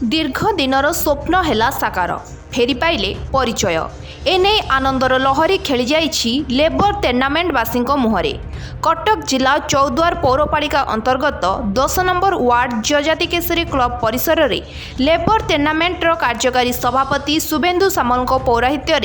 दीर्घ दिनर स्वप्न हेला साकार फेरी पाइले परिचय एने आनंदर लहरी खेली जाइछि लेबर तेर्नामेंटवासी मुहरे। कटक जिला चौद्वार पौरपालिका अंतर्गत 10 नंबर वार्ड जजाति केसरी क्लब परिसर में लेबर तेर्नामेंटर कार्यकारी सभापति शुभेन्दु सामल पौराहित्य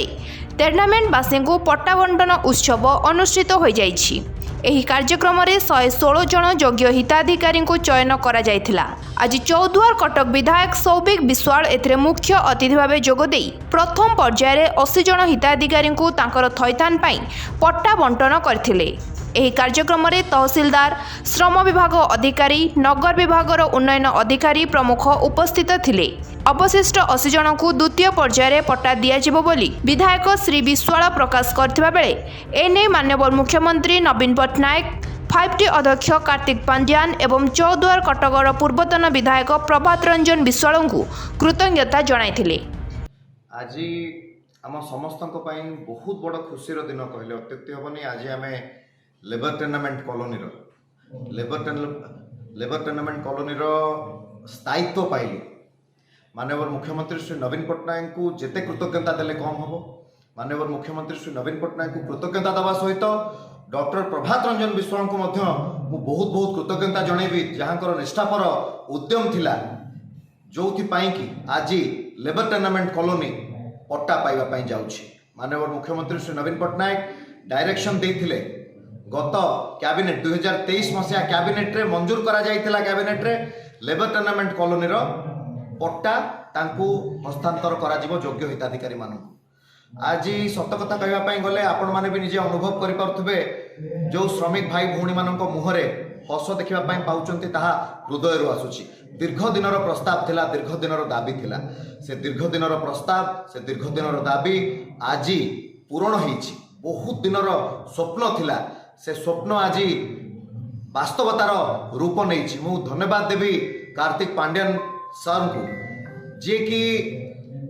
तेर्नामेंटवासी पट्टा बंटन उत्सव अनुष्ठित हो जाइछि। एही कार्यक्रम में 116 जन योग्य हिताधिकारी चयन करा जायथिला। आज चौद्वार कटक विधायक सौभिक विश्वाल एथिरे मुख्य अतिथि भाव जोगदे प्रथम पर्यायर 80 जन हिताधिकारी तांकर थैथान पाई पट्टा बंटन करथिले। एही कार्यक्रम में तहसीलदार, श्रम विभाग अधिकारी, नगर विभाग उन्नयन अधिकारी प्रमुख उपस्थित थिले। अवशिष्ट 80 जन को द्वितीय पर्यायर पट्टा दियाजिबो बोली विधायक श्री विश्वाल प्रकाश करथिबा बेले एने माननीय मुख्यमंत्री नवीन पट्टनायक, 5T अध्यक्ष कार्तिक पांड्यान एवं चौद्वार कटकर पूर्वतन विधायक प्रभात रंजन विश्वाल को कृतज्ञता जणाइथिले। आज आम समस्त बहुत बड़ खुशी दिन कहले अत्युक्ति हेनी। आज आम लेबर टूर्नामेंट कॉलोनी स्थायित्व पाइले माननीय मुख्यमंत्री श्री नवीन पट्टनायक को जेते कृतज्ञता देले कम हम। माननीय मुख्यमंत्री श्री नवीन पट्टनायक को कृतज्ञता देवा सहित डॉक्टर प्रभात रंजन विश्वाल को बहुत बहुत कृतज्ञता जनइबी जहाँकर निष्ठापर उद्यम थिला जो कि आज लेबर टूर्नामेंट कॉलोनी पट्टा पाइबा जाउछि। माननीय मुख्यमंत्री श्री नवीन पट्टनायक डायरेक्शन देथिले गत कैबिनेट 2023 मसीहा कैबिनेट रे मंजूर करा जाइथिला। कैबिनेट रे लेबर टूर्नामेंट कॉलोनी रो पट्टा तांकू हस्तांतर करा जिवो योग्य हिताधिकारी मानू। आज सत कथा कहवाई गले आपण माने भी निजे अनुभव करि पारुथबे जो श्रमिक भाई भौणी मानक मुहरे हस देखा पाउचंती ताहा हृदय रु आसुची। दीर्घ दिनर प्रस्ताव थिला, दीर्घ दिनर दाबी थिला। से दीर्घ दिनर प्रस्ताव, से दीर्घ दिनर दाबी आज पूरण होईछि। बहुत दिनर स्वप्न थिला, से स्वप्न आज वास्तवतार रूप नहीं। मु धन्यवाद देवी कार्तिक पांड्यान सर को जे कि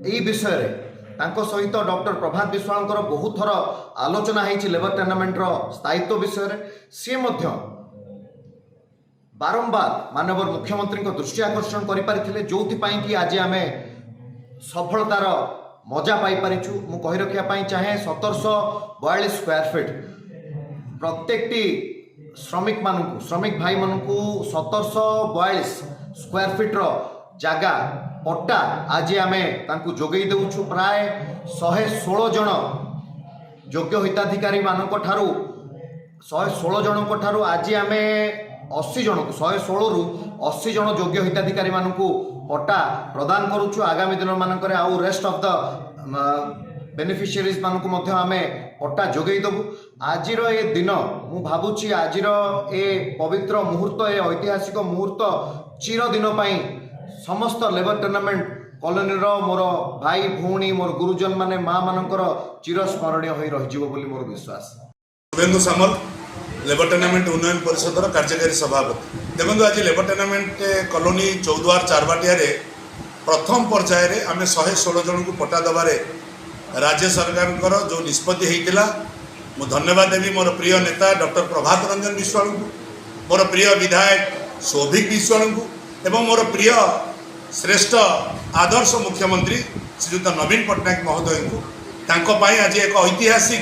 यही विषय रे तांको सहित डॉक्टर प्रभात विश्वाल बहुत थर आलोचना होती लेबर टूर्नामेंट स्थायित्व विषय रे। सी मध्य बारंबार माननीय मुख्यमंत्री दृष्टि आकर्षण करें जो कि आज आम सफलतार मजा पाई पारिचु। मु कहि रखिया चाहे 1742 स्क्वायर फीट प्रत्येक श्रमिक भाई मानू 1742 स्क्वायर फीट जागा पट्टा आज आम जोगई देउछु। प्राय 116 जन योग्य हिताधिकारी मानक ठारू 116 जन को ठारू आज आम 80 जन को 116 रु 80 जन योग्य हिताधिकारी मानू पट्टा प्रदान करुछु। आगामी दिन मानक आउ रेस्ट ऑफ द बेनिफिशियरीज मानक मध्य आमे पट्टा जोगई देबु। आजिर ए दिन मु भाबुछि आजिर ए पवित्र मुहूर्त, ए ऐतिहासिक मुहूर्त चिरदिन पई समस्त लेबर टूर्नामेंट कॉलोनी मोर भाई भौणी मोर गुरुजन माने माँ मानकर चिरस्मरणीय हो रही बोली मोर विश्वास। शुभेन्दु सामल लेबर टूर्नामेंट उन्नयन परिषद कार्यकारी सभापति। देखो आज लेबर टूर्नामेंट कॉलोनी चौद्वार चारबाटिया प्रथम पर्यायर आम 116 जन को पट्टा दबारे राज्य सरकार जो निष्पत्ति होता मु धन्यवाद देवी मोर प्रिय नेता डॉक्टर प्रभात रंजन विश्वाल को, मोर प्रिय विधायक सौभिक विश्वाल को एवं मोर प्रिय श्रेष्ठ आदर्श मुख्यमंत्री श्रीयुत नवीन पट्टनायक महोदय को तांको पाई आज एक ऐतिहासिक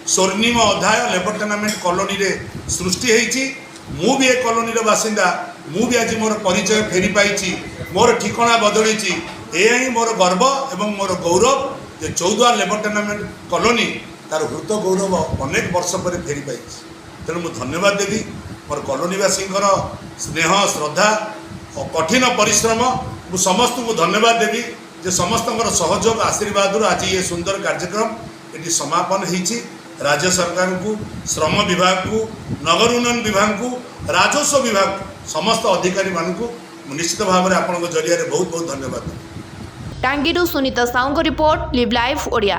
स्वर्णिम अध्याय लेबर टूर्नामेंट कॉलोनी रे सृष्टि होईछि। मु भी एक कॉलोनी बासिंदा, मु भी आज मोर परिचय फेरी पाई, मोर ठिकाना बदली। यह ही मोर गर्व एवं मोर गौरव जे चौद्वार लेबर टूर्नामेंट कॉलोनी तार हृत गौरव अनेक वर्ष पर फेरी पाई। तेणु मुझे धन्यवाद देवी मोर कॉलोनीवासी स्नेह श्रद्धा और कठिन परिश्रम। मु समस्त को धन्यवाद देवी जे समस्त सहयोग आशीर्वाद आज ये सुंदर कार्यक्रम ये समापन होती। राज्य सरकार को, श्रम विभाग को, नगर उन्नयन विभाग को, राजस्व विभाग समस्त अधिकारी मानू निश्चित भाव में आपन जरिया बहुत बहुत धन्यवाद। Tangiru Sunita Sahu report live live Odia.